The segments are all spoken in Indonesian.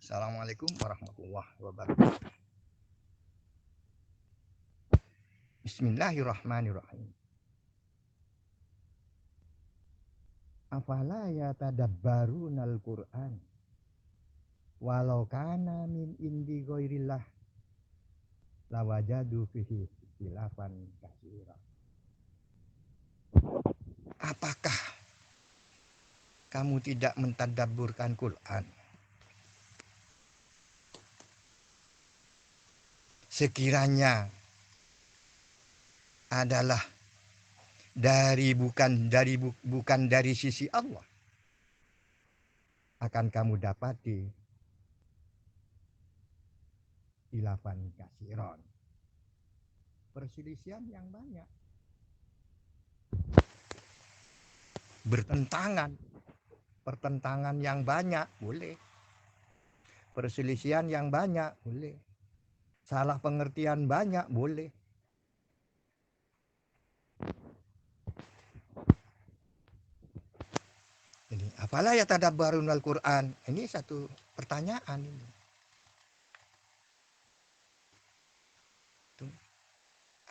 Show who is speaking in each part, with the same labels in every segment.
Speaker 1: Assalamualaikum warahmatullahi wabarakatuh. Bismillahirrahmanirrahim. Afala yatadabbarunal Qur'an walau kana min indi ghairillah lawajadu fihi ikhtilafan katsira. Apakah kamu tidak mentadabburkan Quran? Sekiranya adalah bukan dari sisi Allah, akan kamu dapati khilafan katsiran, perselisihan yang banyak, pertentangan yang banyak boleh, perselisihan yang banyak boleh, salah pengertian banyak boleh. Ini apalah ya tadabbarun Al-Quran? Ini satu pertanyaan ini.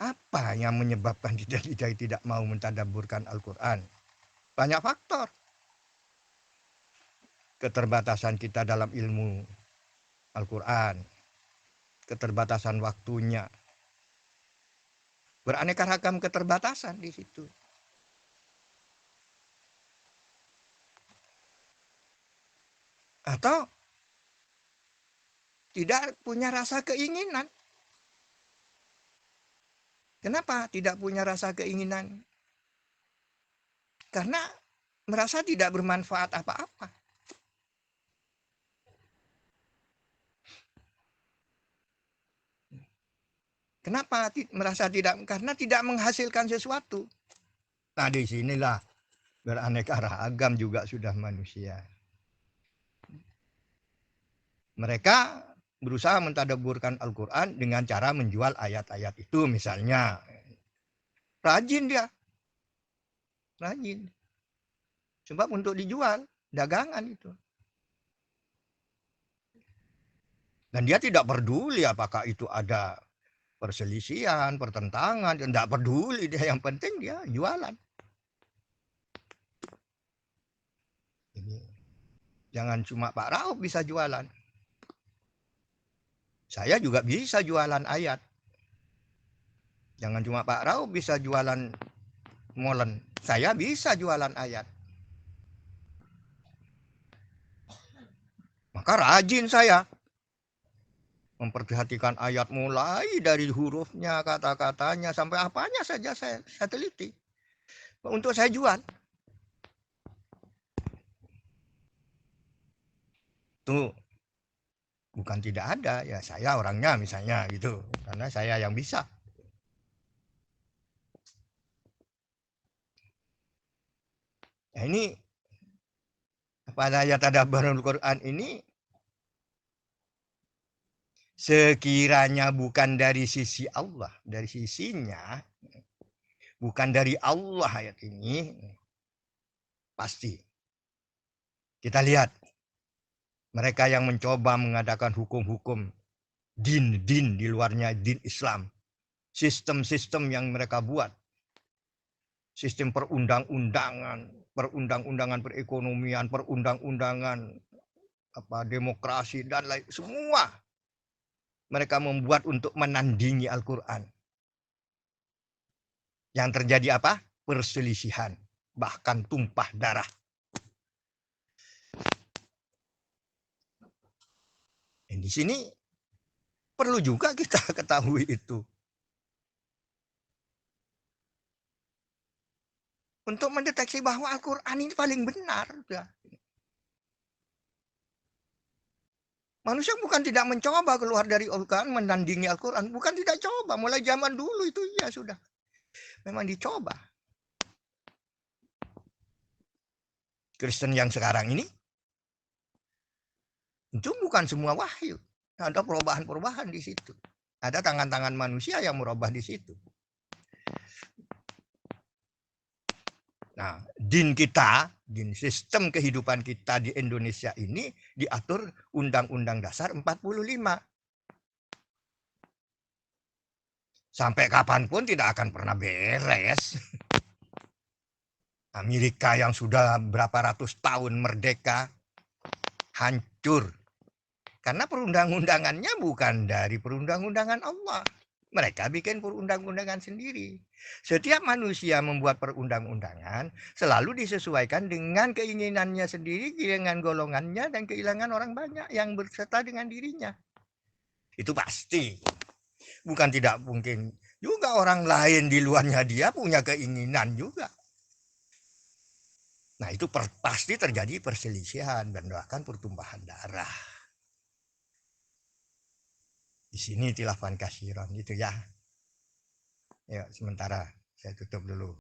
Speaker 1: Apa yang menyebabkan lidah-lidah tidak mau mentadabburkan Al-Quran? Banyak faktor. Keterbatasan kita dalam ilmu Al-Quran, keterbatasan waktunya, beraneka ragam keterbatasan di situ. Atau tidak punya rasa keinginan. Kenapa tidak punya rasa keinginan? Karena merasa tidak bermanfaat apa-apa. Kenapa merasa tidak? Karena tidak menghasilkan sesuatu. Nah, di sinilah beraneka ragam juga sudah manusia. Mereka berusaha mentadabburkan Al-Quran dengan cara menjual ayat-ayat itu misalnya. Rajin dia. Rajin. Sebab untuk dijual, dagangan itu. Dan dia tidak peduli apakah itu ada perselisihan, pertentangan. Tidak peduli dia, yang penting dia jualan. Ini. Jangan cuma Pak Rauf bisa jualan. Saya juga bisa jualan ayat. Jangan cuma Pak Rauf bisa jualan molen. Saya bisa jualan ayat. Maka rajin saya memperhatikan ayat mulai dari hurufnya, kata-katanya, sampai apanya saja saya teliti. Untuk saya jual. Tuh. Bukan tidak ada, ya saya orangnya misalnya gitu. Karena saya yang bisa. Nah ini pada ayat tadabbarul Quran ini sekiranya bukan dari sisi Allah, dari sisinya, bukan dari Allah ayat ini, pasti. Kita lihat mereka yang mencoba mengadakan hukum-hukum din di luarnya din Islam. Sistem-sistem yang mereka buat. Sistem perundang-undangan perekonomian, perundang-undangan demokrasi dan lain semua mereka membuat untuk menandingi Al-Quran. Yang terjadi apa? Perselisihan, bahkan tumpah darah. Dan di sini perlu juga kita ketahui itu. Untuk mendeteksi bahwa Al-Quran ini paling benar. Manusia bukan tidak mencoba keluar dari Al-Quran, menandingi Al-Quran. Bukan tidak coba. Mulai zaman dulu itu ya sudah. Memang dicoba. Kristen yang sekarang ini, itu bukan semua wahyu. Ada perubahan-perubahan di situ. Ada tangan-tangan manusia yang merubah di situ. Nah, din kita, din sistem kehidupan kita di Indonesia ini diatur Undang-Undang Dasar 45. Sampai kapanpun tidak akan pernah beres. Amerika yang sudah berapa ratus tahun merdeka hancur. Karena perundang-undangannya bukan dari perundang-undangan Allah. Mereka bikin perundang-undangan sendiri. Setiap manusia membuat perundang-undangan selalu disesuaikan dengan keinginannya sendiri, dengan golongannya, dan kehilangan orang banyak yang berserta dengan dirinya. Itu pasti. Bukan tidak mungkin juga orang lain di luarnya dia punya keinginan juga. Nah itu pasti terjadi perselisihan dan bahkan pertumpahan darah. Di sini tilafan kasiron gitu ya. Ya sementara saya tutup dulu.